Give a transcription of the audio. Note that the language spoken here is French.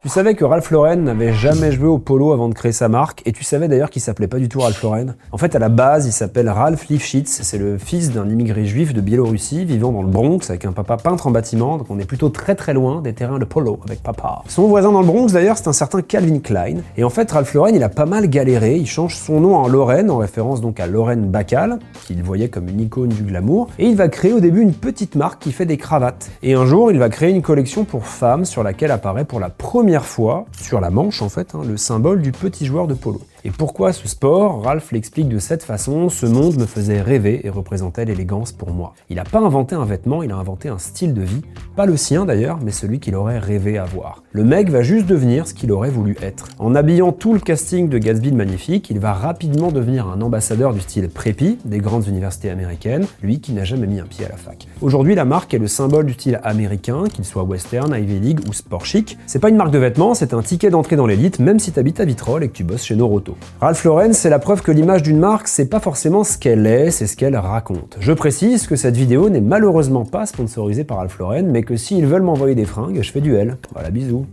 Tu savais que Ralph Lauren n'avait jamais joué au polo avant de créer sa marque, et tu savais d'ailleurs qu'il s'appelait pas du tout Ralph Lauren. En fait, à la base, il s'appelle Ralph Lifshitz, c'est le fils d'un immigré juif de Biélorussie vivant dans le Bronx avec un papa peintre en bâtiment, donc on est plutôt très loin des terrains de polo avec papa. Son voisin dans le Bronx d'ailleurs, c'est un certain Calvin Klein, et en fait Ralph Lauren il a pas mal galéré, il change son nom en Lauren, en référence donc à Lauren Bacall, qu'il voyait comme une icône du glamour, et il va créer au début une petite marque qui fait des cravates. Et un jour, il va créer une collection pour femmes sur laquelle apparaît pour la première fois, sur la manche en fait, le symbole du petit joueur de polo. Et pourquoi ce sport? Ralph l'explique de cette façon: ce monde me faisait rêver et représentait l'élégance pour moi. Il n'a pas inventé un vêtement, il a inventé un style de vie, pas le sien d'ailleurs, mais celui qu'il aurait rêvé avoir. Le mec va juste devenir ce qu'il aurait voulu être. En habillant tout le casting de Gatsby de magnifique, il va rapidement devenir un ambassadeur du style preppy des grandes universités américaines, lui qui n'a jamais mis un pied à la fac. Aujourd'hui, la marque est le symbole du style américain, qu'il soit western, Ivy League ou sport chic. C'est pas une marque de vêtements, c'est un ticket d'entrée dans l'élite, même si t'habites à Vitrolles et que tu bosses chez Noroto. Ralph Lauren, c'est la preuve que l'image d'une marque, c'est pas forcément ce qu'elle est, c'est ce qu'elle raconte. Je précise que cette vidéo n'est malheureusement pas sponsorisée par Ralph Lauren, mais que s'ils veulent m'envoyer des fringues, je fais du L. Voilà, bisous.